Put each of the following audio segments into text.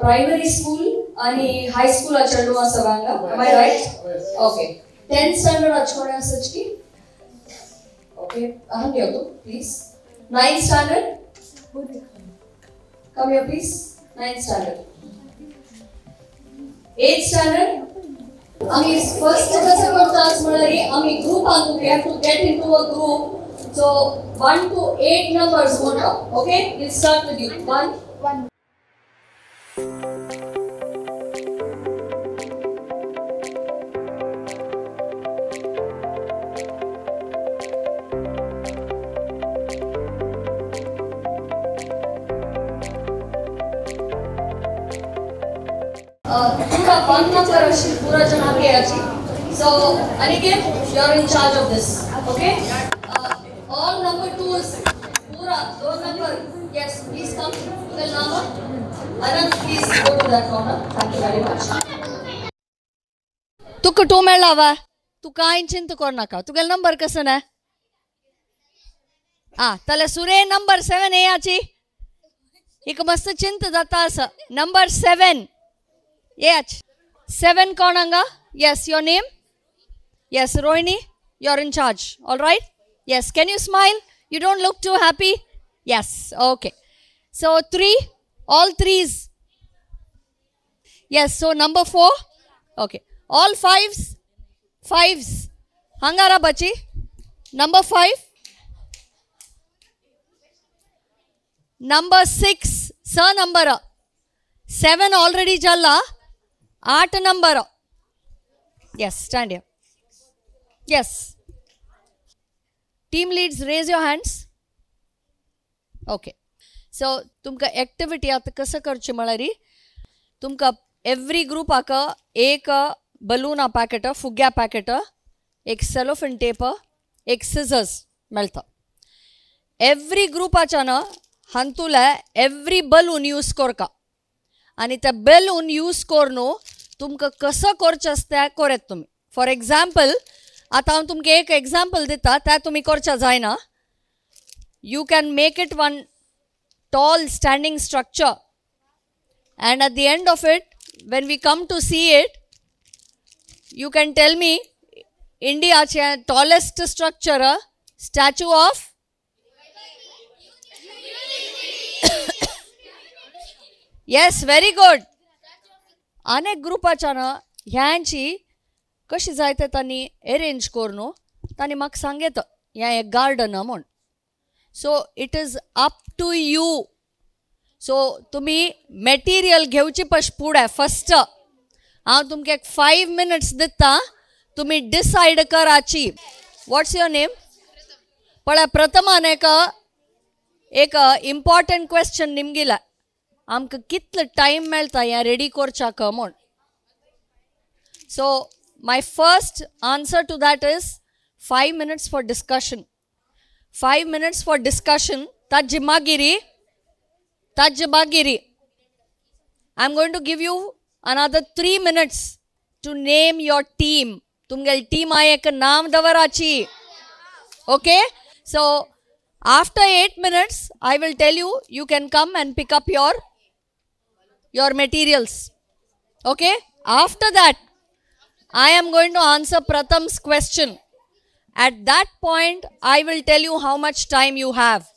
primary school and high school achadu asavanga. Am I right? Okay. 10th standard achkone asachki. Okay. Ahanyadu, please. 9th standard. Come here, please. 9th standard. 8th standard. Ami first kasa kortas malari. Ami group antu we have to get into a group. So 1 to 8 numbers won't come. Okay. We'll start with you. 1. पूरा 1 number अशी पूरा जना के अशी. So Aniket, you are in charge of this. Okay. All number 2s पूरा 2 number. Yes, please come. Tugal nama. Anand, please go to that corner. Thank you very much. तुक 2 मेळावा. तू काय चिंता करू नका. तुगेल नंबर कसं आहे? तले सुरे नंबर 7 आहे याची. एक मस्त चिंता जाता असं. Number 7. Yes. 7 Konanga. Yes, your name? Yes, Rohini, you're in charge. All right? Yes, can you smile? You don't look too happy? Yes, okay. So 3, all 3s. Yes, so number 4. Okay. All 5s. 5s. Hangara bachi. Number 5. Number 6. Sir number. 7 already jalla. 8 number. Yes, stand here. Yes. Team leads, raise your hands. Okay. So, तुमका activity आता कसं करची मळारी? तुमका every group आका एक balloon packet, फुग्या packet, एक cellophane tape, एक scissors मिळतं. Every group आचाना हंतुला every balloon use करका. आणि त्या balloon use करणं तुमका कसं करचं असतं करेत तुम्ही. फॉर एक्झाम्पल आता हांव तुमका एक एक्झाम्पल दिता त्या तुम्ही करच्या जायना. You can make it one tall standing structure and at the end of it when we come to see it you can tell me इंडियाचे tallest structure statue of yes very good. अनेक ग्रुपाच्या ह्यांची कशी जायते तांणी arrange करून तांणी म्हाका सांगेत हें एक गार्डन म्हूण. So it is up to you. So तुमी मॅटिरियल घेवची पश फुडें फस्ट. हांव तुमकां एक 5 minutes दिता. तुमी डिसायड कराची. What's your name? पळय प्रथमान एक इम्पॉर्टंट क्वेश्चन निमगेला. आमकां कितलो टायम मेळटा हें रेडी करच्याक म्हूण. So my first answer to that is 5 minutes for discussion. 5 minutes for discussion. ताजे मागिरी I am going to give you another 3 minutes to name your team. तुमगेल टीम एक नाम दवराची. Okay. So after 8 minutes I will tell you, you can come and pick up your materials. Okay. After that I am going to answer Pratham's question. At that point I will tell you how much time you have.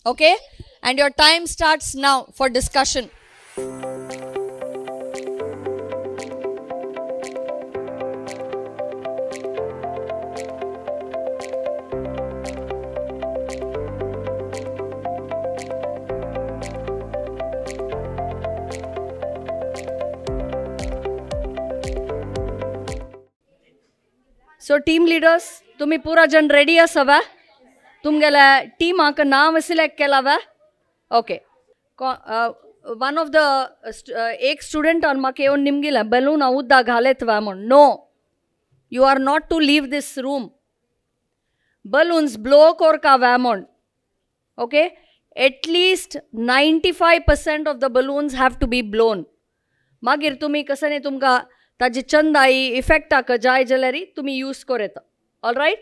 Okay. And your time starts now for discussion. So team leaders तुम्ही पूरा जन ready आसावा? तुमगेल्या टीमाक नाव select केलावा? Okay. One of the एक स्टुडंटान म्हाका येवन निमगेला बलून उद्दा घालयतवा म्हूण. No, you are not to leave this room. Balloons blow कोरकावा म्हूण. Okay. At least 95% of the balloons have to be blown. मागीर तुमी कसं न्ही तुमकां ताजी चंदाई इफेक्टाक जाय जाल्यार तुमी यूज करेता. All right.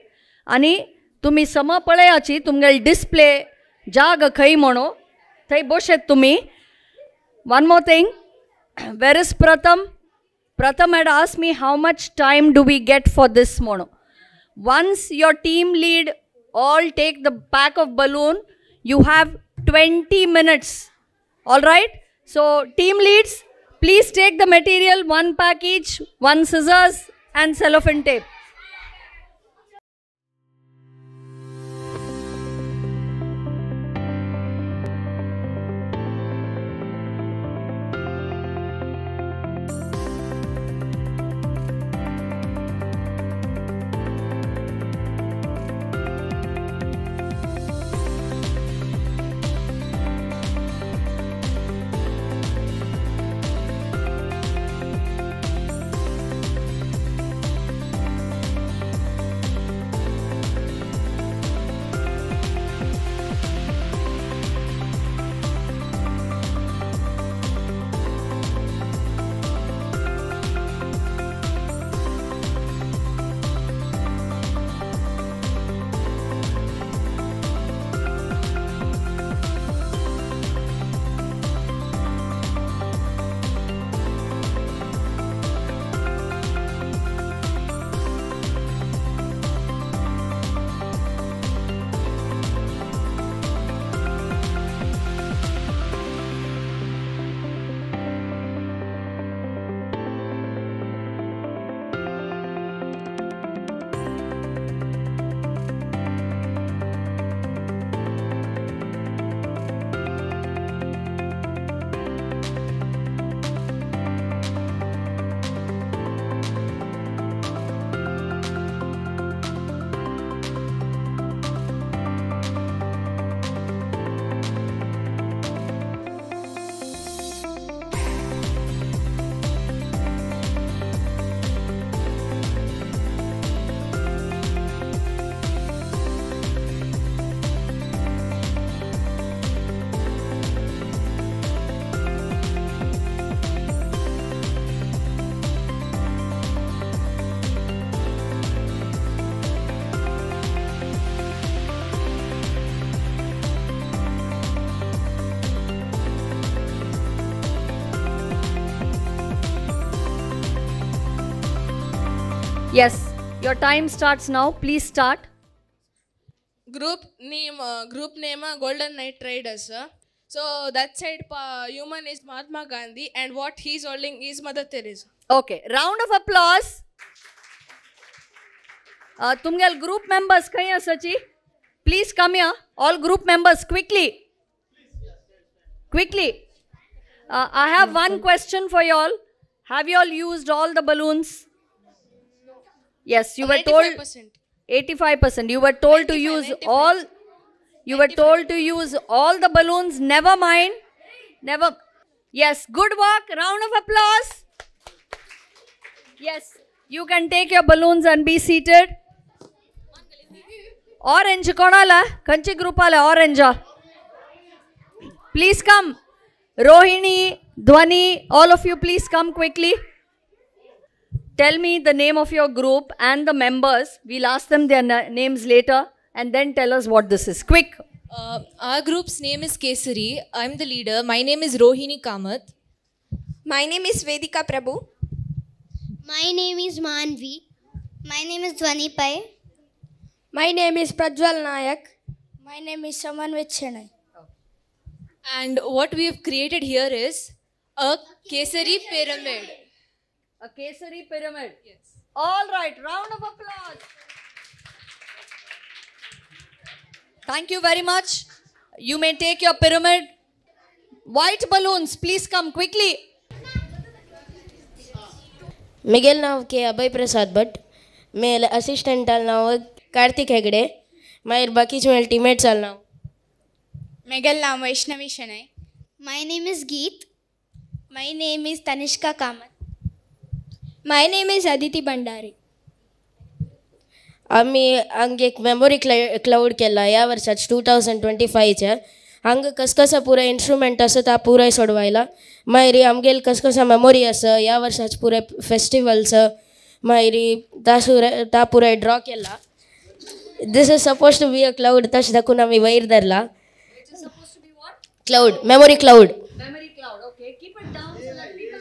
आनी तुमी सम पळयाची तुमगेले डिस्प्ले जाग खंय म्हणो थंय बसत तुमी. One more thing, Where is Pratham? Pratham had asked me how much time do we get for this mono. Once your team lead all take the pack of balloon, you have 20 minutes. Alright? So team leads, please take the material, 1 pack each, 1 scissors and cellophane tape. Yes, your time starts now. Please start. Group name Golden Knight Riders. So that side human is Mahatma Gandhi and what he's holding is Mother Teresa. Okay, round of applause. Tumgal group members kaya Sachi? Please come here. All group members quickly. Quickly. I have one question for you all. Have you all used all the balloons? Yes, you were told 85%. You were told to use 95. all. You were told to use all the balloons. Never mind. Never. Yes, good work. Round of applause. Yes, you can take your balloons and be seated. Orange konala, kanchi group ala orange. Please come. Rohini, Dhwani, all of you please come quickly. Tell me the name of your group and the members. We'll ask them their names later and then tell us what this is. Quick. Our group's name is Kesari. I'm the leader. My name is Rohini Kamath. My name is Vedika Prabhu. My name is Manvi. My name is Dhwani Pai. My name is Prajwal Nayak. My name is Samanvit Chennai. And what we have created here is a Kesari pyramid. A Kesari pyramid. Yes. All right. Round of applause. Thank you very much. You may take your pyramid. White balloons, please come quickly. Miguel now ke Abhay Prasad Bhatt. Male assistant al now Karthik Hegde. My baki chumel teammates al now. Miguel now Vaishnavi Shanai. My name is Geet. My name is Tanishka Kamath. My name is Aditi Bandari. आम्ही हांगा एक memory cloud केला या वर्साच 2025 हांगा कसकसा पुरा instrument आसा ता पुराय सोडवायला मागीर आमगेल कसकसा मेमोरी आसा या वर्साच पुराय फेस्टिवल्स मागीर ता पुराय ड्रॉ केला. This is suppose to be a cloud तशें दाखोवन आमी वयर धरला. Cloud memory cloud. Memory cloud. Okay, keep it down so that people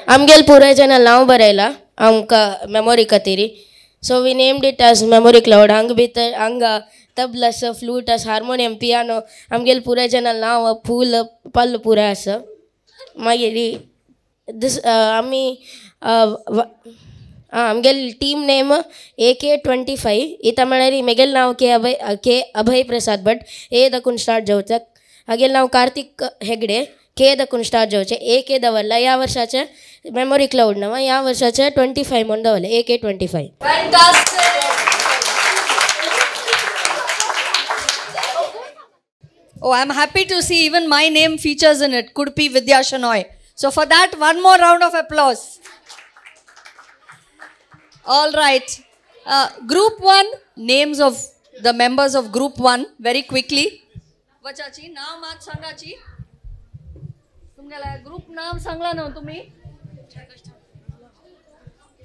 आमगेल पुराय जन नाव बरयला आमकां मेमोरी खातीर. So we named it as memory cloud. Hang भितर हांगा तबला आसा, फ्लूट आसा, हार्मोनियम, पियानो आमगेल पुराय जनाल नांव फूल पल्ल पुराय आसा. मागीर दिस आमी आमगेल टीम नेम AK25. इता म्हळ्यार मेगेल नांव के अभय प्रसाद भट. ए दाखून स्टार्ट जावचें. हागेल नांव कार्तिक हेगडे. के दाखून स्टार्ट जावचें. AK दवरला. ह्या वर्साचें मेमोरी क्लाउड नांव. ह्या वर्साचें 25 म्हूण दवरलें. AK25. Fantastic. Oh, I'm happy to see even my name features in it. Kudpi Vidya Shanoy. So for that, one more round of applause. All right. Group 1, names of the members of Group 1, very quickly. Vachachi, naam aaj sangachi. Tumgala group naam sangla na tumi.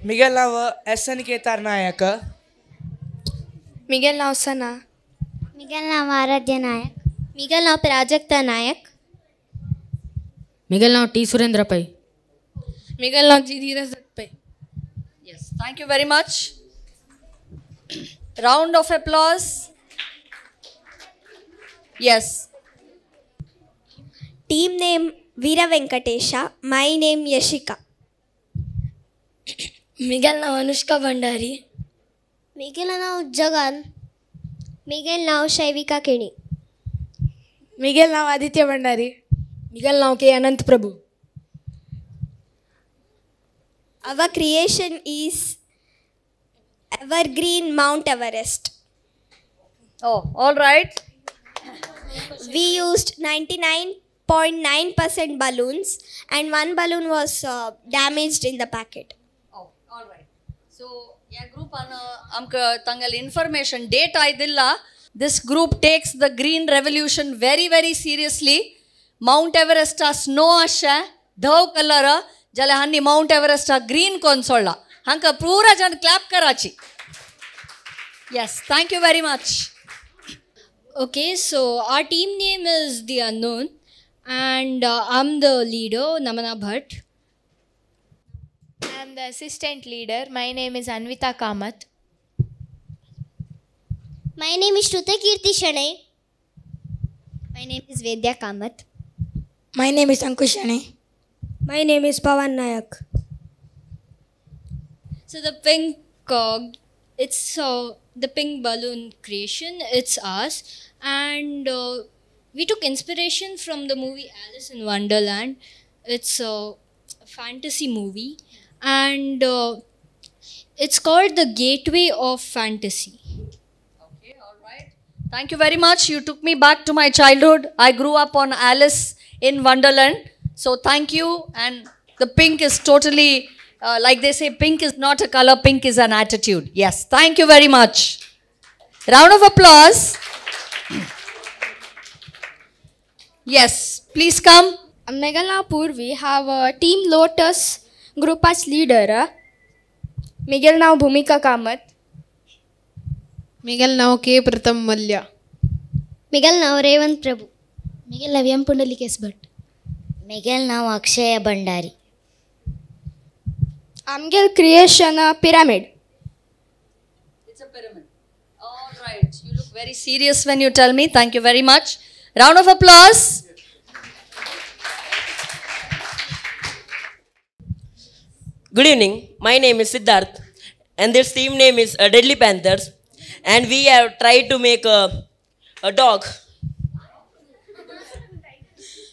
Miguel now SN Ketar Nayak. Miguel now Sana. Miguel now Aradhya Nayak. Miguel now Prajakta Nayak. Miguel now T. Surendra Pai. Miguel now G. Dheeraj Dutt Pai. Yes, thank you very much. Round of applause. Yes. Team name Veera Venkatesha. My name Yashika. Miguel now Anushka Bandari. Miguel now Jagan. Miguel now Shaivika Kini. Miguel now Aditya Bandari. Miguel now K. Anant Prabhu. Our creation is Evergreen Mount Everest. Oh, all right. We used 99.9% balloons and one balloon was damaged in the packet. Oh, all right. So, yeah, group amka tangal information date aidilla. This group takes the green revolution very, very seriously. Mount Everest snow asha, dhav color, jale hanni Mount Everest green consola. Hanka pura jan clap karachi. Yes, thank you very much. Okay, so our team name is The Unknown and I'm the leader, Namana Bhatt. I am the assistant leader. My name is Anvita Kamath. My name is Shruta Kirti Shanay. My name is Vedya Kamath. My name is Ankush Shanay. My name is Pawan Nayak. So the pink, it's the pink balloon creation, it's us. And we took inspiration from the movie Alice in Wonderland. It's a fantasy movie and it's called The Gateway of Fantasy. Okay, all right. Thank you very much. You took me back to my childhood. I grew up on Alice in Wonderland. So thank you. And the pink is totally, like they say, pink is not a color, pink is an attitude. Yes, thank you very much. Round of applause. Yes, please come. Meghalapur, we have a Team Lotus group as leader. Miguel now Bhumika Kamath. Miguel now K. Pratham Malya. Miguel now Revant Prabhu. Miguel now M. Pundalikes Bhatt. Miguel now Akshaya Bandari. Amgel creation pyramid. It's a pyramid. All right. You look very serious when you tell me. Thank you very much. Round of applause. Good evening. My name is Siddharth and this team name is Deadly Panthers and we have tried to make a dog.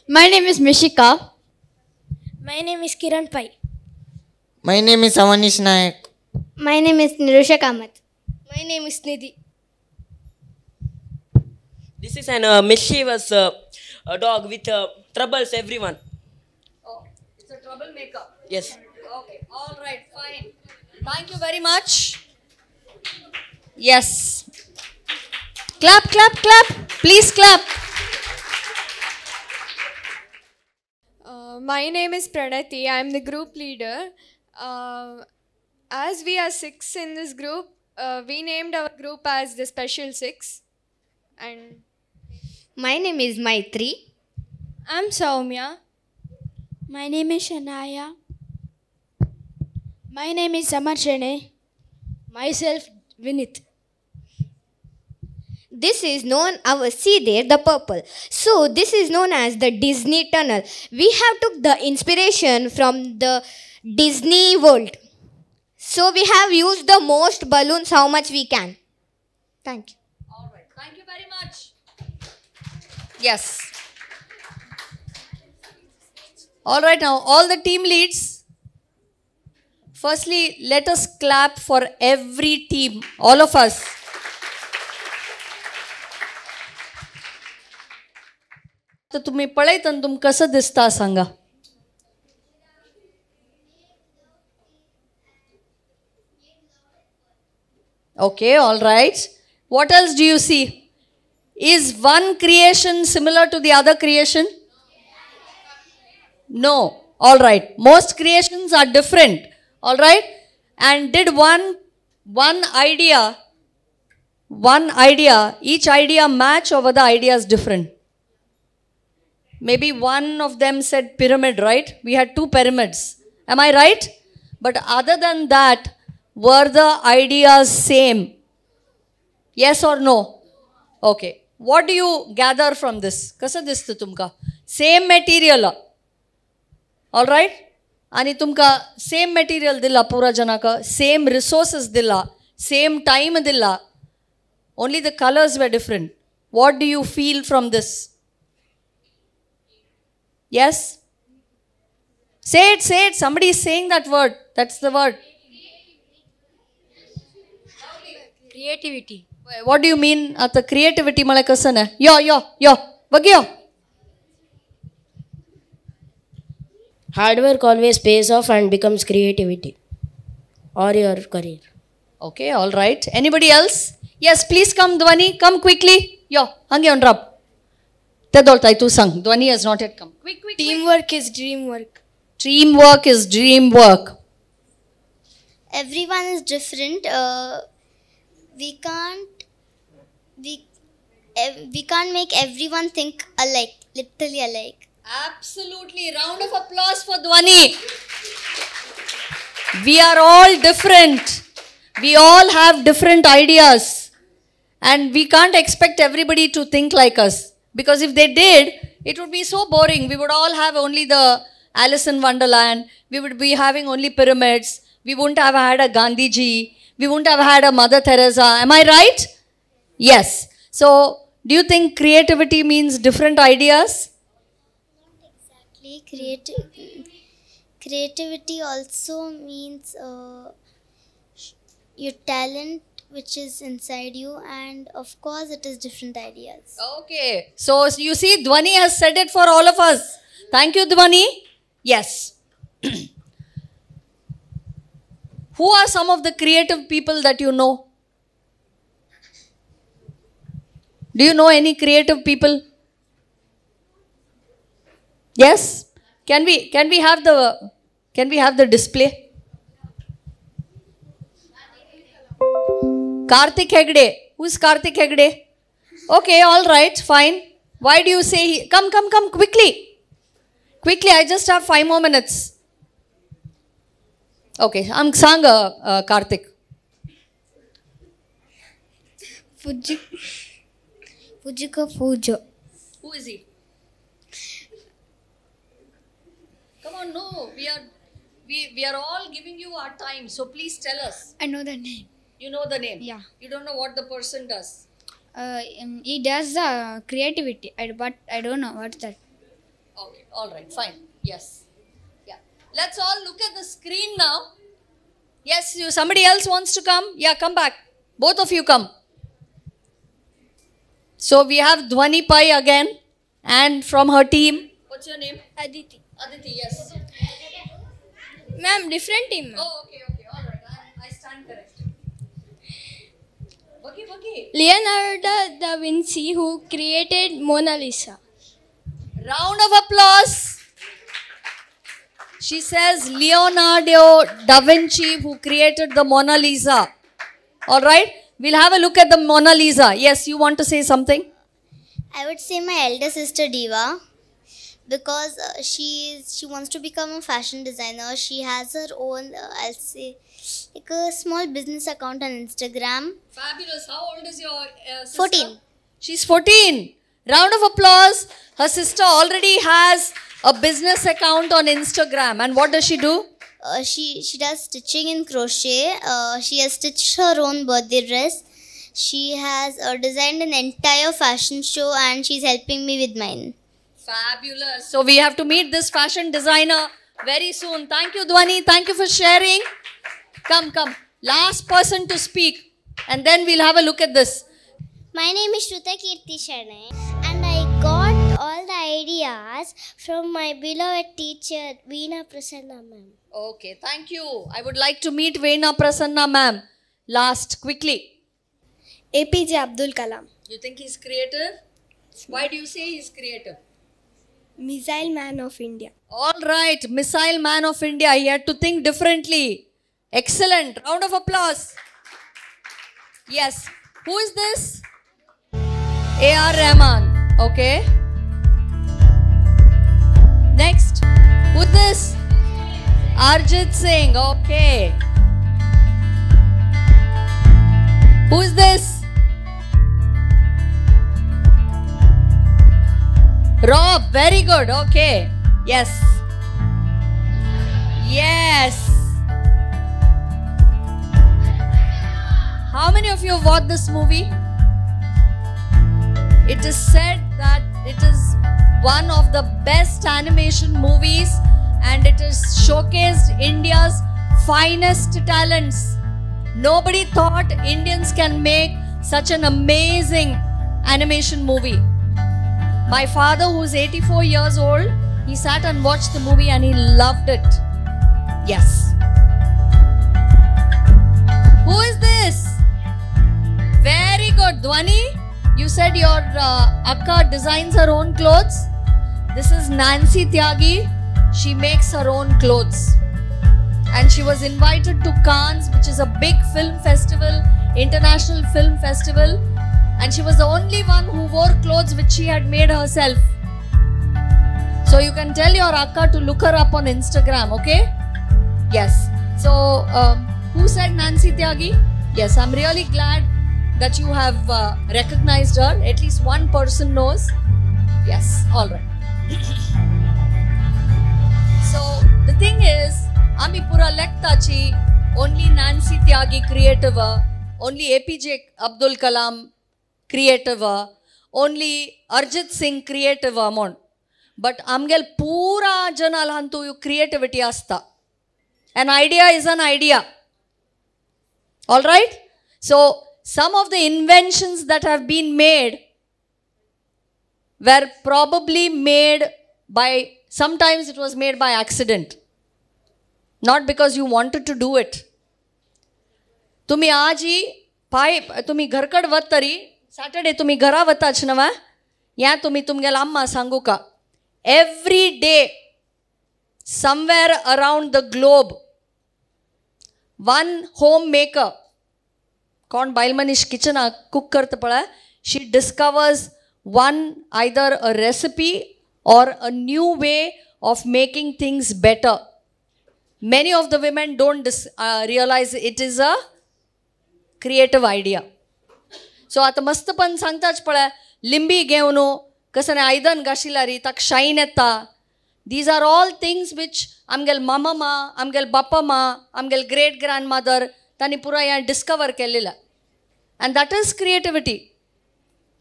My name is Mishika. My name is Kiran Pai. My name is Avanish Nayak. My name is Nirusha Kamath. My name is Nidhi. This is an mischievous dog with troubles everyone. Oh, it's a troublemaker. Yes. Okay, all right, fine. Thank you very much. Yes. Clap, clap, clap. Please clap. My name is Pranati. I am the group leader. As we are 6 in this group, we named our group as the Special 6. And My name is Maitri. I'm Saumya. My name is Shanaya. My name is Samar Shene. Myself, Vinith. This is known, see there, the purple. So this is known as the Disney Tunnel. We have took the inspiration from the Disney World. So we have used the most balloons how much we can. Thank you. All right. Thank you very much. Yes. All right, now all the team leads. Firstly, let us clap for every team, all of us. तर तुम्ही पळयतना तुमकां कसं दिसता सांगा. Okay, all right. What else do you see? Is one creation similar to the other creation? No. All right. Most creations are different. All right. And did one idea, each idea match or were the ideas different? Maybe one of them said pyramid, right? We had 2 pyramids. Am I right? But other than that, were the ideas same? Yes or no? Okay. What do you gather from this? Kasa dista tumka? Same material. Alright? Ani tumka same material dilla pura janaka, same resources dilla, same time dilla. Only the colors were different. What do you feel from this? Yes? Say it. Somebody is saying that word. That's the word. Creativity. What do you mean at the creativity malakasana? Yo. Bagyo. Hard work always pays off and becomes creativity or your career. Okay, all right. Anybody else? Yes, please come, Dwani. Come quickly. Yo, hangi on rap. Tedoltai tu sang. Dwani has not yet come. Quick. Teamwork is dreamwork. Teamwork is dreamwork. Everyone is different. We can't make everyone think alike, literally alike. Absolutely. Round of applause for Dwani. We are all different. We all have different ideas. And we can't expect everybody to think like us. Because if they did, it would be so boring. We would all have only the Alice in Wonderland. We would be having only pyramids. We wouldn't have had a Gandhiji. We wouldn't have had a Mother Teresa. Am I right? Yes. So, do you think creativity means different ideas? Exactly. Creativity also means your talent which is inside you, and of course it is different ideas. Okay. So, you see, Dwani has said it for all of us. Thank you, Dwani. Yes. Who are some of the creative people that you know? Do you know any creative people? Yes? Can we have the display? Karthik Hegde. Who is Karthik Hegde? Okay, all right, fine. Why do you say come quickly? Quickly, I just have 5 more minutes. Okay, I'm Sanga Karthik. Fujika Fujo. Who is he? Come on, no. We are all giving you our time, so please tell us. I know the name. You know the name? Yeah. You don't know what the person does? He does the creativity, but I don't know what's that. Okay, all right, fine. Yes. Yeah. Let's all look at the screen now. Yes, somebody else wants to come? Yeah, come back. Both of you come. So we have Dwani Pai again, and from her team. What's your name? Aditi. Aditi, yes. Ma'am, different team. Oh, okay, all right. I stand correct. Bagi. Leonardo da Vinci, who created Mona Lisa. Round of applause. She says Leonardo da Vinci, who created the Mona Lisa. All right. We'll have a look at the Mona Lisa. Yes, you want to say something? I would say my elder sister Diva, because she wants to become a fashion designer. She has her own I'll say like a small business account on Instagram. Fabulous. How old is your sister? 14. She's 14. Round of applause. Her sister already has a business account on Instagram. And what does she do? She does stitching and crochet. She has stitched her own birthday dress. She has designed an entire fashion show and she's helping me with mine. Fabulous. So we have to meet this fashion designer very soon. Thank you, Dhwani. Thank you for sharing. Come. Last person to speak. And then we'll have a look at this. My name is Shruta Kirti Sharnay and I got all the ideas from my beloved teacher Veena Prasanna ma'am. Okay, thank you. I would like to meet Veena Prasanna ma'am. Last, quickly. APJ Abdul Kalam. You think he's creative? Why do you say he's creative? Missile Man of India. All right, Missile Man of India. He had to think differently. Excellent. Round of applause. Yes. Who is this? A.R. Rahman. Okay. Next. Who is this? Arjit Singh. Okay. Who is this? Rob. Very good. Okay. Yes. Yes. How many of you have watched this movie? It is said that it is one of the best animation movies and it has showcased India's finest talents. Nobody thought Indians can make such an amazing animation movie. My father, who is 84 years old, he sat and watched the movie and he loved it. Yes. Who is this? Very good. Dhwani, you said your Akka designs her own clothes. This is Nancy Tyagi. She makes her own clothes. And she was invited to Cannes, which is a big film festival, international film festival. And she was the only one who wore clothes which she had made herself. So you can tell your Akka to look her up on Instagram, okay? Yes. So, who said Nancy Tyagi? Yes, I'm really glad that you have recognized her. At least one person knows. Yes, all right. So, the thing is, Ami pura lektachi, only Nancy Tyagi creative, only APJ Abdul Kalam creative, only Arjit Singh creative amount. But amgel pura janal hantu you creativity asta. An idea is an idea. All right? So, some of the inventions that have been made were probably made by, sometimes it was made by accident. Not because you wanted to do it. Tumi aji pai tumi gharkad vattari Saturday tumi ghara vattachnava ya tumi tumgel amma sangu ka. Every day somewhere around the globe one homemaker कौन बाइलमनीश kitchen cook करते पड़ा she discovers one either a recipe or a new way of making things better. Many of the women don't realize it is a creative idea. So आता मस्त पण सांगताच पळा लिंबी घेऊन कसने आयदन घाशिलारी ताक शाइन येता. These are all things which आमगेल मामा मा आमगेल बापा मा आमगेल great grandmother तानी पुरा यहाँ discover केलेला. And that is creativity.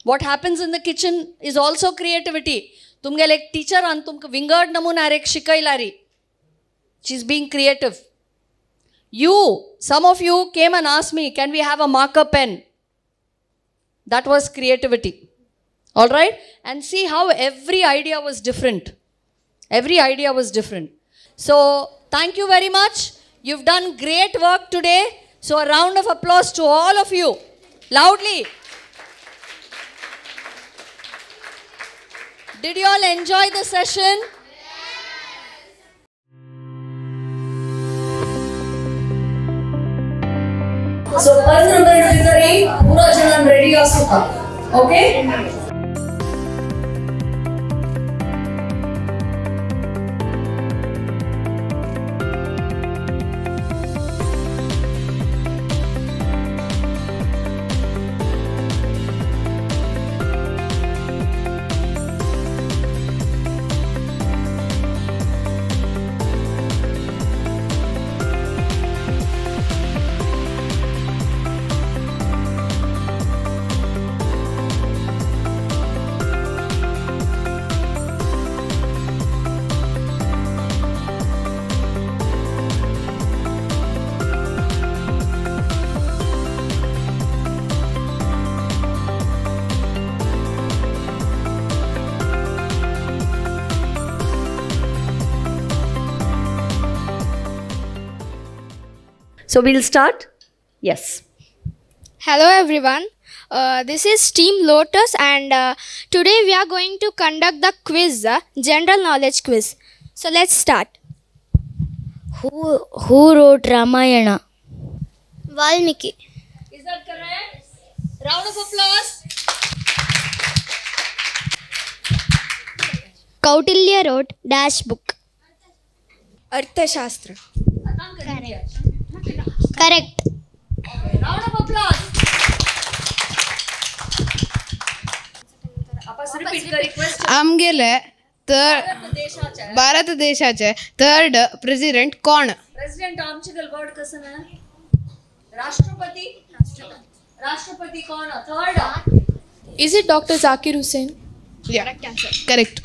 What happens in the kitchen is also creativity. तुमगेल एक teacher आन तुमक विंगड नमूना एक शिकायलारी. She's being creative. Some of you came and asked me, can we have a marker pen? That was creativity. All right? And see how every idea was different. Every idea was different. So, thank you very much. You've done great work today. So, a round of applause to all of you. Loudly. Did you all enjoy the session? So, 1 minute delivery, pura janan ready asuka. Okay? So we'll start. Yes. Hello everyone. This is Team Lotus and today we are going to conduct the quiz, general knowledge quiz. So let's start. Who wrote Ramayana? Valmiki. Is that correct? Round of applause. Kautilya wrote dash book. Arthashastra. Correct. Round of applause. आमगेले भारत देशाचे third president कोण? President आमचेगल word कसं ना? राष्ट्रपती. राष्ट्रपती कोण? Third. Is it Dr. Zakir Hussain? Yeah. Correct answer. Correct.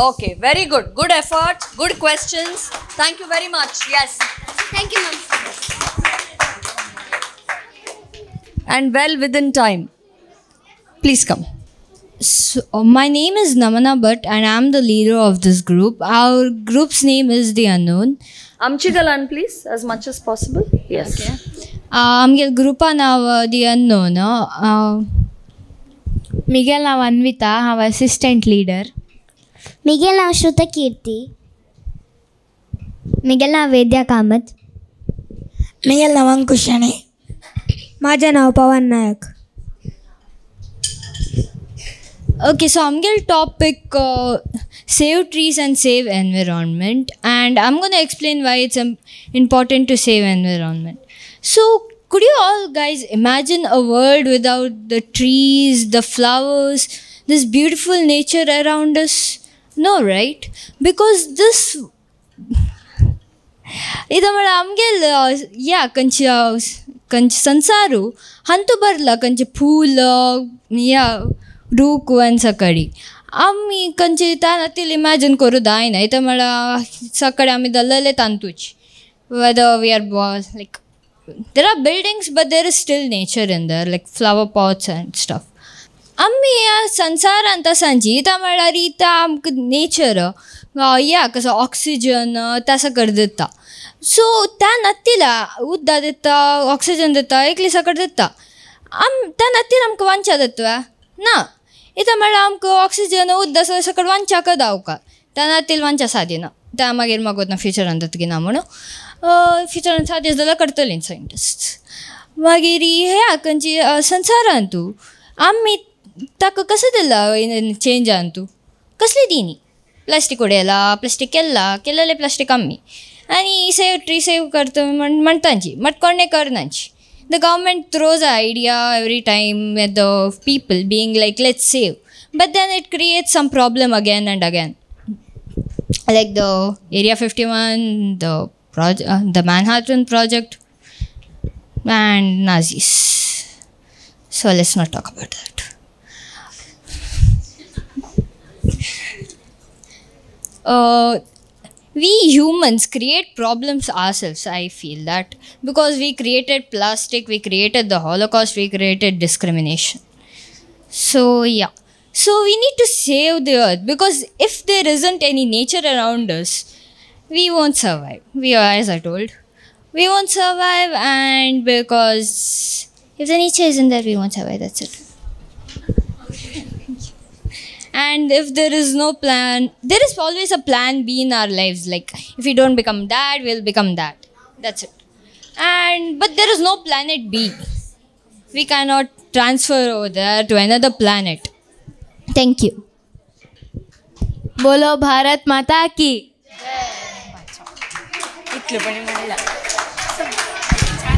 Okay, very good. Good effort. Good questions. Thank you very much. Yes. Thank you, ma'am. And well within time. Please come. So, my name is Namana Bhatt and I'm the leader of this group. Our group's name is The Unknown. Amchigalan, please, as much as possible. Yes. Okay. Amge grupa now The Unknown. Miguel now Anvita, our assistant leader. Miguel now Shruta Kirti. Miguel now Vedya Kamath. Miguel now Ankushani. माझं नाव पवन नायक. Okay, so I'm going to topic save trees and save environment, and I'm going to explain why it's important to save environment. So could you all guys imagine a world without the trees, the flowers, this beautiful nature around us? No, right? Because this idamala amgel yeah कंच संसारू हंतु बरला कंच फूल या रूक one सकडी आम्ही कंचे तानातील imagine करू दाय नाही तर मला सकाळी आम्ही दल्लले तांतूच whether we are like there are buildings but there is still nature in there like flower pots and stuff आम्ही या संसारांत सांजी त्यामुळे रिता आमक नेचर या कसं ऑक्सिजन तसं कर दिता सो त्या नत्तीला उद्दा दिता ऑक्सिजन दिता एकली सकट दिता त्या नत्तीर आमकां वांचा दिता ना इथं म्हणल्यार आमकां ऑक्सिजन उद्दा सकट वांचाक दावका त्या नत्तील वांचा सादिना त्या मागीर मागोतना फ्युचरान दिता ना म्हणून फ्युचरान सादीस जाल्यार करतलीं सायंटिस्ट मागीर ह्या खंयची संसारान तूं आमी ताका कसं दिला चेंजान तूं कसली दिनी प्लास्टीक उडयला प्लास्टीक केल्लें प्लास्टीक आमी आनी सेव ट्री सेव करता म्हणटांची बट कोणें करनाची the government throws a idea every time at the people being like let's save but then it creates some problem again and again like the area 51 the Manhattan project and Nazis. So let's not talk about that. We humans create problems ourselves, I feel that, because we created plastic, we created the Holocaust, we created discrimination. So yeah, so we need to save the earth because if there isn't any nature around us, we won't survive. As I told, we won't survive, and because if the nature isn't there, we won't survive, that's it. And if there is no plan, there is always a plan B in our lives. Like if we don't become that, we'll become that. That's it. But there is no planet B. We cannot transfer over there to another planet. Thank you. बोलो भारत माता की.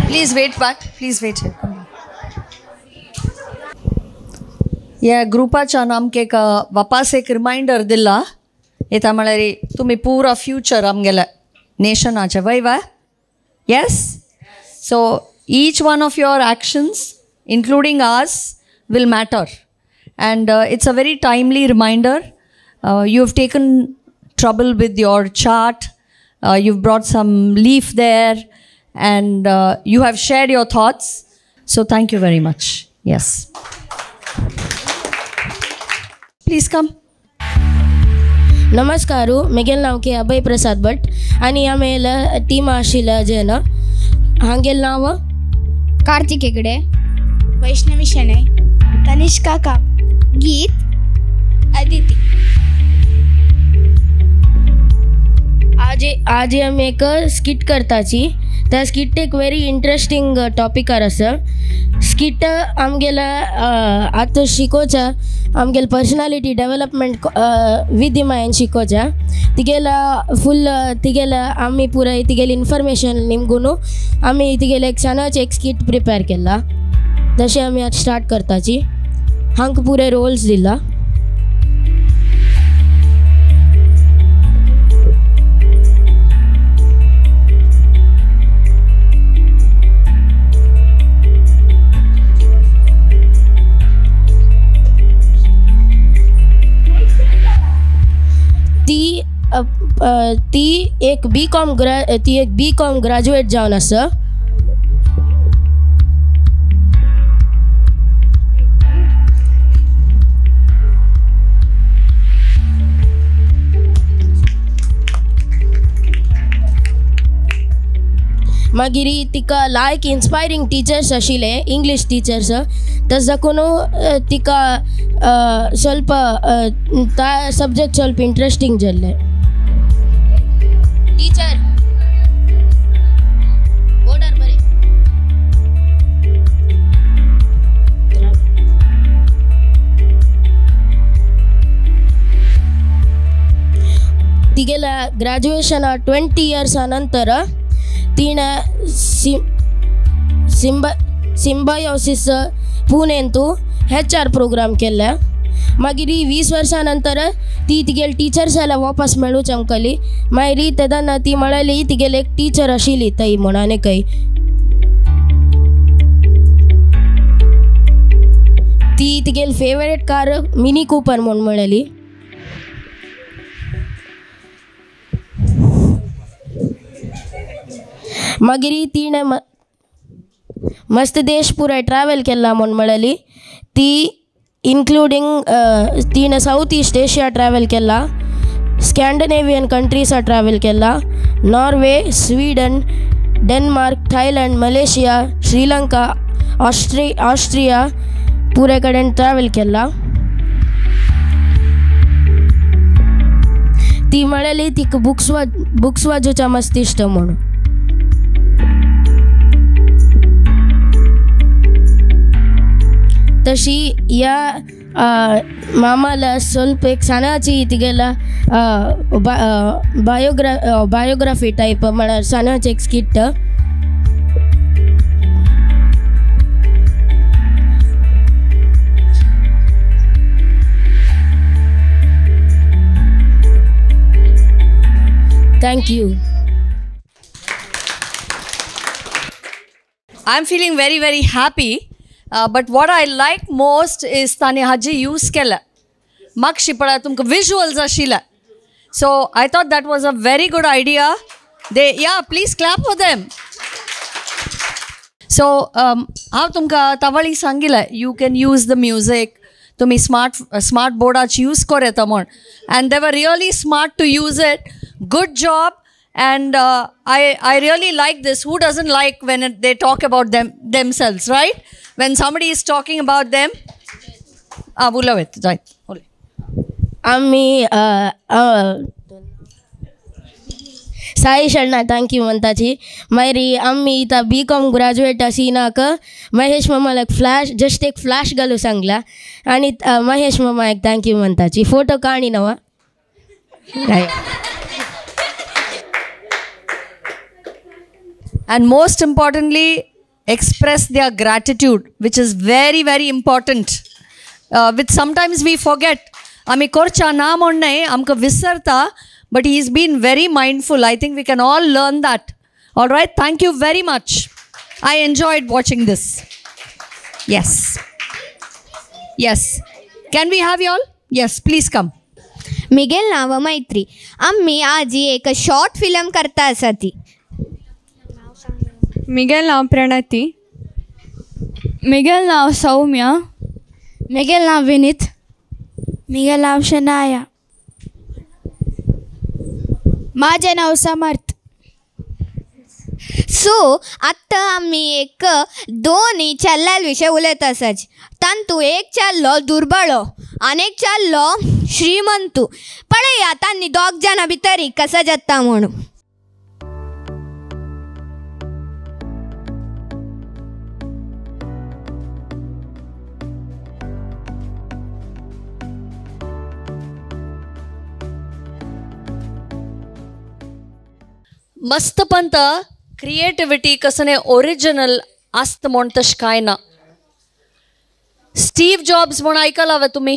Please wait back. Please wait here. या ग्रुपाच्या आमक वापस एक reminder दिला येता म्हळ्यार तुमी पुरा फ्युचर आमगेल्या नेशनाचे वय Yes? So each one of your actions, including ours, will matter. And it's a very timely reminder. You've taken trouble with your chart. You've brought some leaf there. And you have shared your thoughts. So thank you very much. Yes. Please come. नमस्कारू मेगेल नाव के अभय प्रसाद भट आणि आमेला team आशिला जन हांगेल नाव कार्तिक हेगडे, वैष्णवी शणै, तनिष्का का, गीत, अदिति. आज हम एक skit करताची. त्या skit एक वेरी इंटरेस्टिंग टॉपिकार आसा. स्किट आमगेला आतां शिकोवचा आमगेल पर्सनालिटी डेवलपमेंट विद्यमायन शिकोवचा. तिगेला फुल तिगेला आमी पुराय तिगेल इन्फॉर्मेशन निमगुनू आमी तिगेला एक सनाच एक स्किट प्रिपेर केला. तशें आमी आतां स्टार्ट करताची. हांक पुरे रोल्स दिला. ती एक B.Com ग्रॅज्युएट जावन आसा. मागीर तिका लायक इन्स्पायरिंग टिचर्स आशिल्ले इंग्लीश टिचर्स. तस दाखोवन तिका ಸ್ವಲ್ಪ ता सब्जेक्ट ಸ್ವಲ್ಪ इंट्रस्टिंग जाल्ले. टीचर बोर्डर बरे तिगेला ग्रॅज्युएशन 20 इयर्स नंतर तिने सिम्बायोसिस पुणेंतू HR प्रोग्राम केला. मागीर 20 वर्सां नंतर ती तिगेल टीचर्स ಎಲ್ಲ ವಾಪಸ್ मेळू चमकली. मागीर तेदना ती म्हळ्ळी तिगेल एक टीचर आशिल्ली थंय म्हूण आनी खंय. ती तिगेल फेवरेट कार मिनी कूपर म्हूण म्हळ्ळी. मागीर तिणें मस्त देश पुराय ट्रॅवल केला म्हूण म्हळ्ळी. ती इन्क्लूडिंग तिणें साऊथ ईस्ट एशिया ट्रॅवल केला, स्कॅन्डिनेवियन कंट्रीसा ट्रॅवल केला, Norway, Sweden, Denmark, Thailand, Malaysia, Sri Lanka, Austria पुरे कडेन ट्रॅवल केला. ती म्हळ्ळी तिका बुक्स वाचूचा मस्त इश्ट म्हणून. तशी या मामाला ಸ್ವಲ್ಪ एक सणाची तिगेला बायोग्राफी टाईप म्हळ्यार सणाच एक skit. Thank you. I'm feeling very, very happy. But what I like most is Tani Haji use kela. Mak shipada tumka visuals ashila. So I thought that was a very good idea. Please clap for them. So how tumka tawali sangila. You can use the music. Tumi smart board ach use kore tamon. And they were really smart to use it. Good job. And I really like this. Who doesn't like when they talk about themselves, right? When somebody is talking about them. Bulavit, right. आम्ही Sai Sharma thank you म्हणताची. मागीर आम्ही इथं B.Com graduate असिनाक Mahesh मामाला just एक flash घालू सांगला आणि महेश मामा एक thank you म्हणताची. Photo काढी नवा. And most importantly, express their gratitude, which is very, very important. Which sometimes we forget. Ami korcha naam onnai amka visarta, but he's been very mindful. I think we can all learn that. All right, thank you very much. I enjoyed watching this. Yes. Yes. Can we have you all? Yes, please come. Miguel नाव मैत्री आम्ही आजी एक short film करता आसा ती. मिगेल नाव प्रणती. मिगेल नाव सौम्या. मिगेल नाव विनीत. मिगेल नाव शनाया. माझे नाव समर्थ. सो आत्ता आम्ही एक दोन्ही चल्ल्याविषयी उलयत आसाच. तांतू एक चाललो दुर्बळो आनी एक चाललो श्रीमंतू. पळया तांणी दोग जाणां भितर कसं जाता म्हणून. मस्त पंत क्रिएटिविटी कसने ओरिजिनल आस्त म्हण तशें कांय ना. स्टीव जॉब्स म्हण आयकला हांवें तुमी.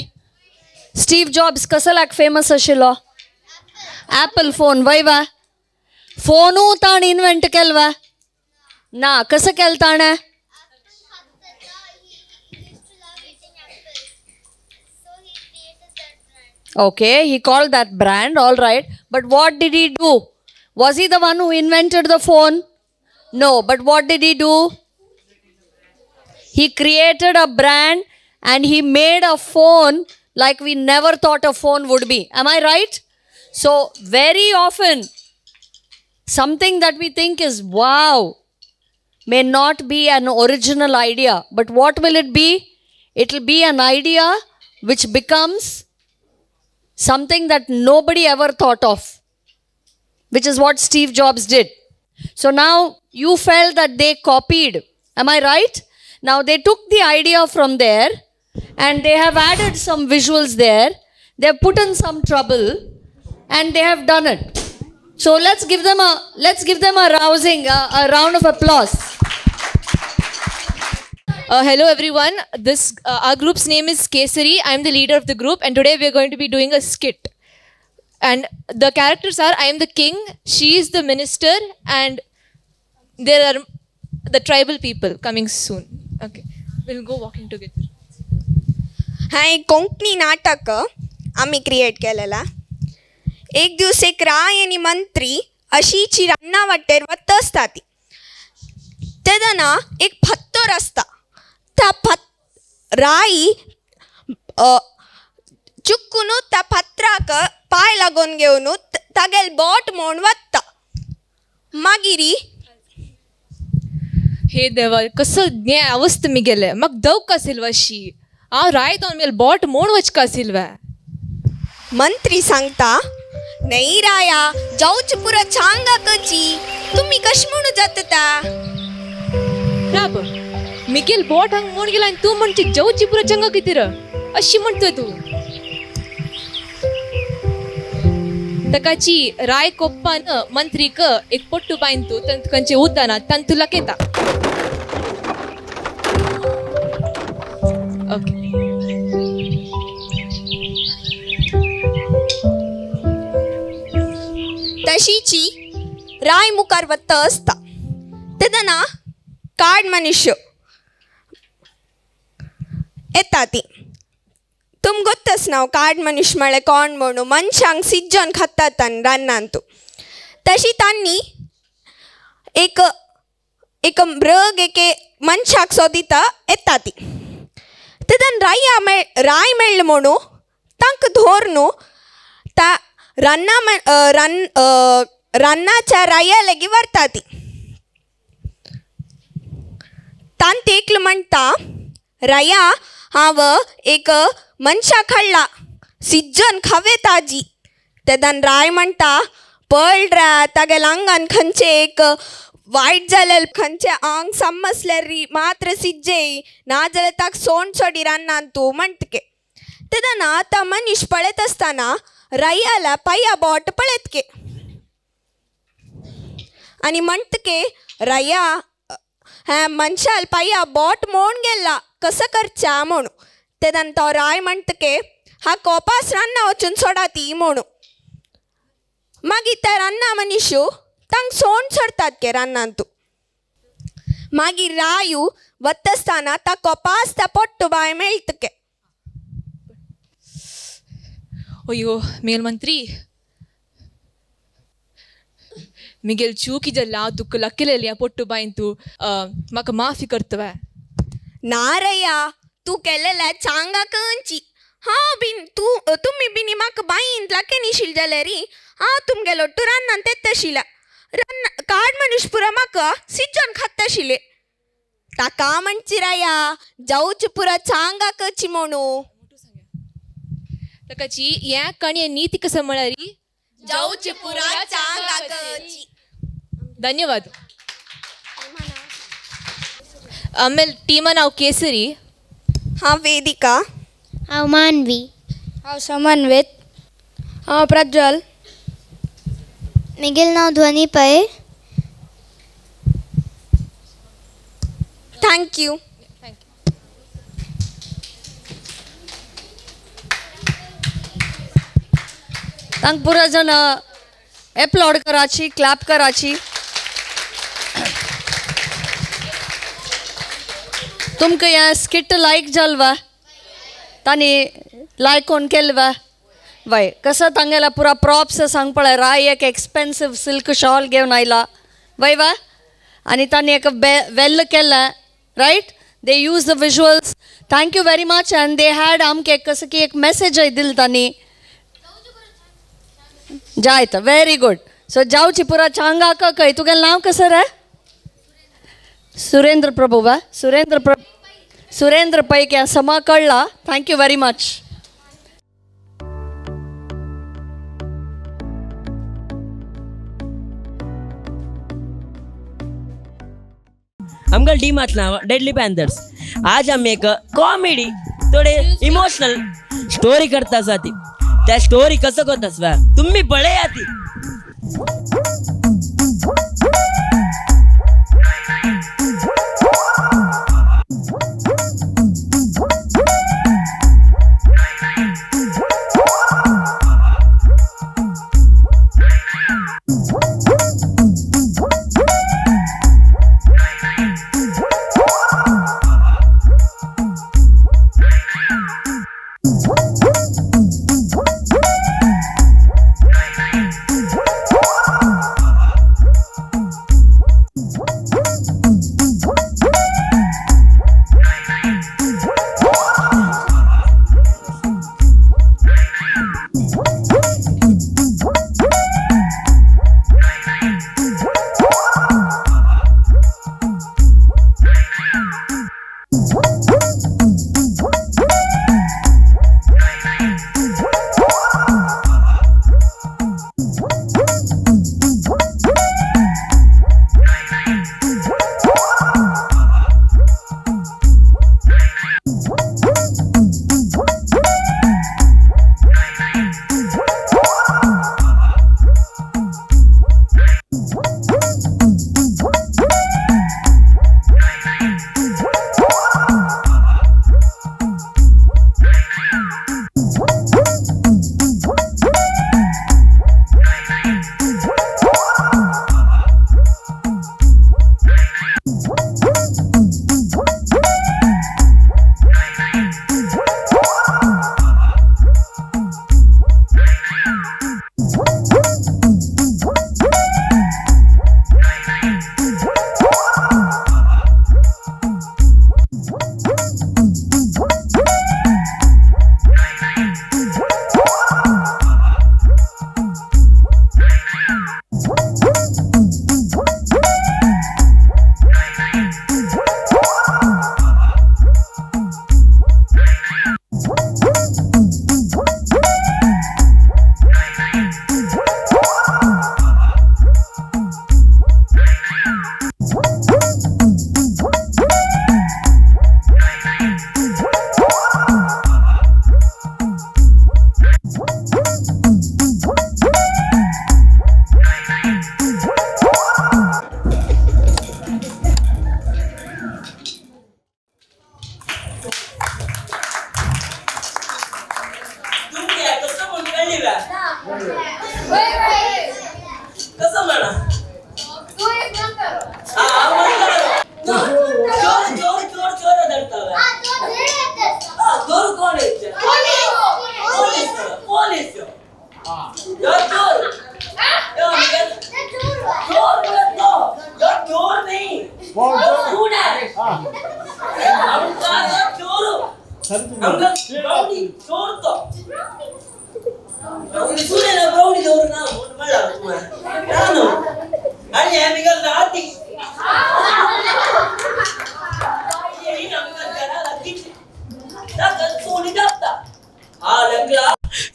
स्टीव जॉब्स कसो लायक फेमस आशिल्लो. ॲपल फोन वय वा. फोनू ताण इन्वेंट केल वा ना. कसं केलं ताणें. Okay, he called that brand, all right. But what did he do? Was he the one who invented the phone? No, but what did he do? He created a brand and he made a phone like we never thought a phone would be. Am I right? So very often, something that we think is wow may not be an original idea. But what will it be? It will be an idea which becomes something that nobody ever thought of, which is what Steve Jobs did. So now you felt that they copied. Am I right? Now they took the idea from there and they have added some visuals there. They have put in some trouble and they have done it. So let's give them a round of applause. Hello everyone. This our group's name is Kesari. I am the leader of the group, and today we are going to be doing a skit. And the characters are: I am the king, she is the minister, and there are the tribal people coming soon. Okay, we'll go walking together. हा एक कोंकणी नाटक आम्ही create केलेला. एक दिवस एक राय आणि मंत्री अशीची रान्ना वाटेर वत असता ती. तेदना एक फत्तर असता. त्या राई चुकून त्या पत्राक पाय लागून घेवन तागेल बोट म्हूण वत्ता. मागिरी हे देवा कसं न्याय अवस्था मी गेले. मग दव का सिल्वाशी हांव रायतो मेल बोट म्हूण वचका सिल्वा. मंत्री सांगता नाही राया जाऊच पुरा चांगा कची तुम्ही कश म्हणू जातता. राब मिकेल बोट हंग म्हूण गेला आनी तूं म्हणची जाऊची पुरा चंगा किती र अशी म्हणतोय तू. तकाची राय कोप्पान मंत्रीक एक पोट्टू पायन तू खंयचे उद्दाना तंतू लकेता. ओके तशीची राय मुखार वत्त असता. तेदना काड मनुष्य येता ती. तुम गोत्तस नाव काड मनुष्य म्हळ्यार कोण म्हणू. मनशांक सिज्जोन खातात रान्नांतू. तशी तांणी एक एक मृग एके मनशाक सोदिता येता ती. तेदन राय मेळ्ळ म्हणू तांक धोरनू ता रान्नाच्या राया लेगी व्हरता ती. तांत एकल म्हणटा राया हांव एक मनशाक हाडला सिज्जन खावे ताजी. तेदन राय म्हणटा पळ्ळा तागेल आंगान खंयचे एक वायट जालें खंयचे आंग समजले री मात्र सिज्जे नाजाल्यार ताका सोंड सोडी रान्नान तूं म्हणटके. तेदना ता मनीस पळयत आसतना रायाला पाया बोट पळयतके आनी म्हणटके राया ह्या मनशाल पाया बोट मोड गेला कसं करच्या म्हणू. तेदन तो राय म्हणटके हा कोपास रान्ना वचून सोडा ती म्हणू. मागीर त्या रान्ना मनीस तांक सोंड सोडतात के रान्नांतू मागीर रायू वत्तस्ताना ता कोपास ता पोट्टू बाय मेळटके. अयो मेलमंत्री मिगेल चूकी जल्ला तुक लक्केलेलिया पोट्टू बायन तू म्हाका माफी करतवा. नारया तू केलेल्या चांगा कंची हांव बीन तुमी बीन म्हाका बाईन लक्केनिशील जाल्यार हांव तुमगेलो टू रान्नान तेत्तशिला काड मनीस पुरा म्हाका सिज्जोन खात्ताशिले ताका म्हणची राया जाऊच पुरा चांगा कची म्हणू ताकाची ह्या काणये नीती कसा म्हळ्यारी जाऊच पुरा चांगा कची. धन्यवाद. आಮೇಲೆ ಟೀಮ ನಾವು ಕೇಸರಿ. हांव वेदिका. हांव मानवी. हांव समन्वित. हांव प्रज्वल. मिगेल नांव ध्वनी पै. Thank you. तांक पुरा जन एप्लॉड कराची क्लॅप कराची. तुमकां हें स्किट लायक जालवा तांणी लायक कोण केलवा वय कसं तांगेला पुरा प्रॉप्स सांग पळय राय एक एक्सपेन्सिव सिल्क शॉल घेवन आयला वय वा आनी तांणी एक वेल केलें right. They use the visuals. Thank you very much. And they had आमकां कसं की एक मेसेजय दिली तांणी जायत वेरी गुड. सो जावची पुरा चांगाक खंय तुगेलें नांव कसं रे. सुरेंद्र प्रभु वा सुरेंद्र पै क्या समा कळला. Thank you very much. आमकां टीम नाव डेडली पैंथर्स. आज हम एक कॉमेडी थोडे इमोशनल स्टोरी करता आसा ती त्या स्टोरी कसं करतास वा तुम्ही पळया ती.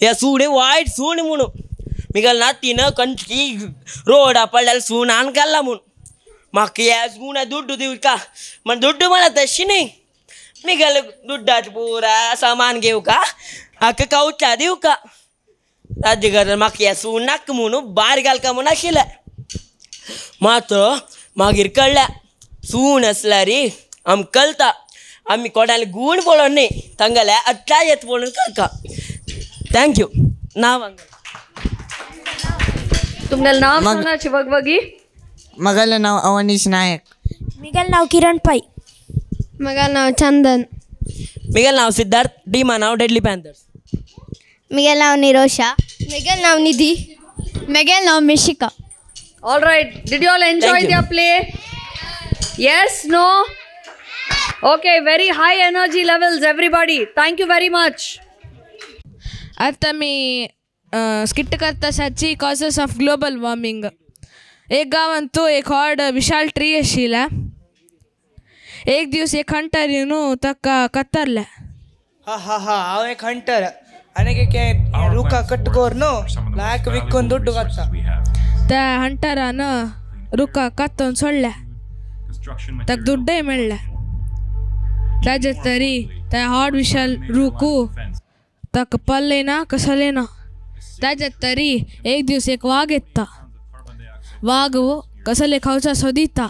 या सूने वाईट सून म्हणून मिगल नातीनं कंठी रोडा पडल्याला सून आणकाला म्हणून मग या सून दुड्डू देऊ का मग दुड्डू मला तशी नाही मिगल दुड्डात पुरा सामान घेऊ का अक्क कौचा देऊ का राज्य कर मग या सून नाक म्हणून बार घाल का म्हणून शिला मात्र मागीर कळल्या सून असला रे आम कळता आम्ही कोणाला गुण बोलून नाही ತಂಗल्या अट्ला येत बोलून का थैंक यू नाव तुमगल नाव सांगा चिवगवगी मगल नाव अवनीश नायक मिगल नाव किरण पै मगल नाव चंदन मिगल नाव सिद्धार्थ डीमा नाव डेडली पैंथर्स मिगल नाव निरोशा मिगल नाव निधि मिगल नाव Mishika All right, did you all enjoy their play? Yes, no? Okay, very high energy levels everybody. Thank you very much. आता मी स्किट करतासाठी कॉजेस ऑफ ग्लोबल वॉर्मिंग एक गावान तो एक व्हड विशाल ट्री आशिल्ला एक दिवस एक हंटर येवन ताका कत्तरले हा हा हा हांव एक हंटर आनी रुका कट्टकोर न्हू लायक विकून दुड्डू काडटा त्या हंटरान रुका कत्तून सोडल्या ताका दुड्डय मेळ्ळें ताजे तरी त्या व्हड विशाल रुकू ताका पल्लेना कसलेना ताजे तरी एक दिवस एक वाघ येता वाघ कसले खावचा सोदिता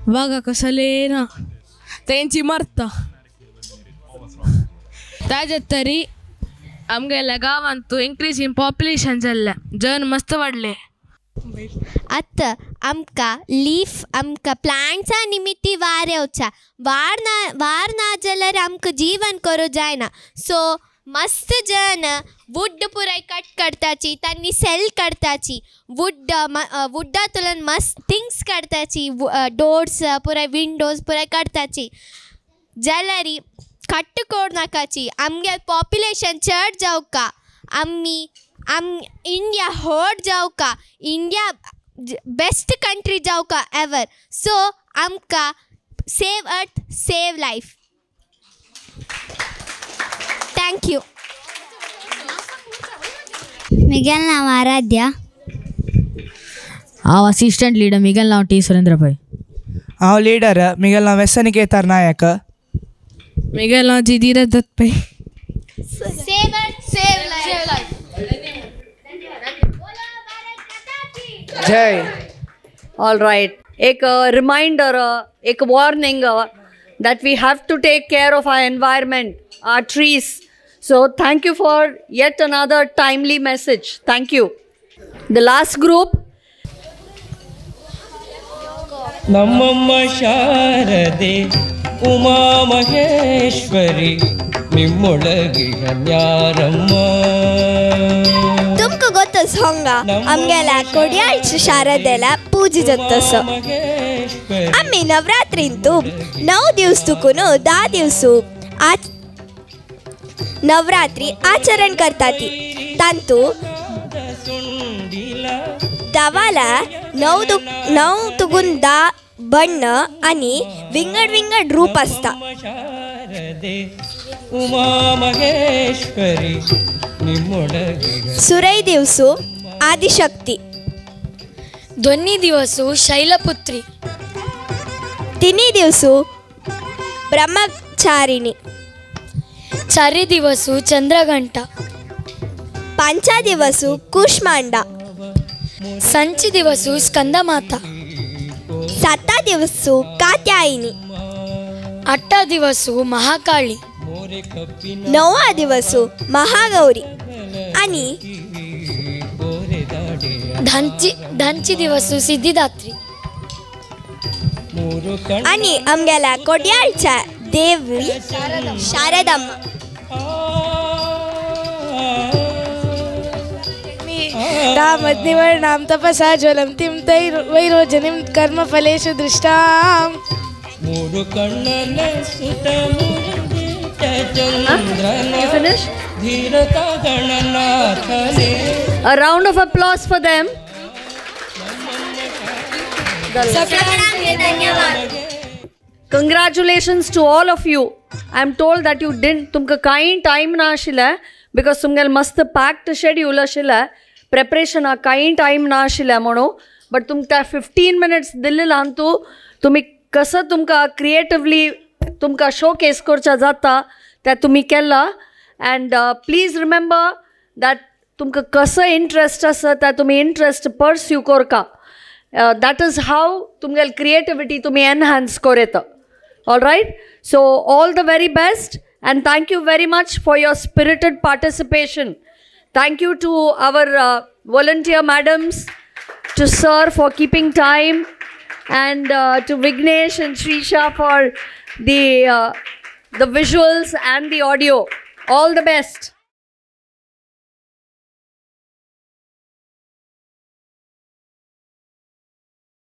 वाघा कसलेना तेंची मरता ताजे तरी आमगेल्या गांवांत तू इन्क्रीज इन पॉप्युलेशन जाल्लें जन मस्त वाडले आतां आमकां लीफ आमकां प्लांट्सा निमित्ती वार येवचा वार ना जाल्यार आमकां जीवन करूं जायना सो मस्त जन वुड पुराय कट करताची तांणी सेल करताची वुड्डातून मस्त थिंग्स करताची डोर्स पुराय विंडोज पुराय करताची जाल्यार कट्ट कोर नाकाची आमगे पॉप्युलेशन चड जावका आमी इंडिया व्हड जावका इंडिया बेस्ट कंट्री जावका एवर सो आमकां save earth save life thank you मिगल नाव आराध्या हांव असिस्टंट लीडर मिगल नाव टी सुरेंद्र पै हांव लीडर मिगल नाव व्यसनिकेतर नायक मिगल नाव G Dheeraj Datta Pai save earth save life जय All right. एक reminder, एक warning that we have to take care of our environment, our trees. So thank you for yet another timely message. Thank you. The last group. ನಮ್ಮಮ್ಮ ಶಾರದೆ ಉಮಾ ಮಹೇಶ್ವರಿ ನಿಮ್ಮೊಳಗಿನ ನ್ಯಾರಮ್ಮ तुमकां go to song आमगेल्या कोड्याळची शारदेला पूजा जाता आमी नवरात्रींतू 9 दिवस तुकून 10 दिवस नवरात्री आचरण करता ती तांतू दवाला 9 तुगून 10 बण्ण आनी विंगड विंगड रूप आसता ಉಮಾ ಮಹೇಶ್ವರಿ सुरೈ दिवसू आदिशक्ती दोन्ही दिवसू शैलपुत्री तिनी दिवसू ब्रह्मचारिणी चारी दिवसू चंद्रघंटा पांचा दिवसू कुष्मांडा संची दिवसू स्कंदमाता 7 दिवसू कात्यायिनी 8 दिवसू महाकाळी 9 दिवसू महागौरी आणि धनची दिवस सिद्धिदात्री आणि आमगेल्या कोड्याळच्या देवी शारदम्मा नाम तपसा ज्वलं तिं वैरोजनिं कर्मफलेषु दृष्टां ಮೂರು ಕಣ್ಣನೆ ಸುತ ಚಂದ್ರನ ಧೀರತ ಗಣನಾಥನೇ. A round of applause for them. Congratulations to all of you. I am told that you didn't. तुमका काही टाइम ना आशिल्ले because तुमगेल मस्त packed schedule आशिल्ले. Preparation आ काही टाइम ना आशिल्ले म्हणून. But तुमका 15 minutes दिल्लेला अंतू तुम्ही कसं तुमका creatively तुमका showcase करचा जाता त्या तुम्ही केला. And please remember that तुमका कसं interest आसा त्या तुम्ही interest pursue Karka. That is how तुमगेल creativity तुम्ही enhance करता. All right. So all the very best and thank you very much for your spirited participation. Thank you to our volunteer madams, to sir for keeping time, and to Vignesh and Shrisha for the visuals and the audio. All the best.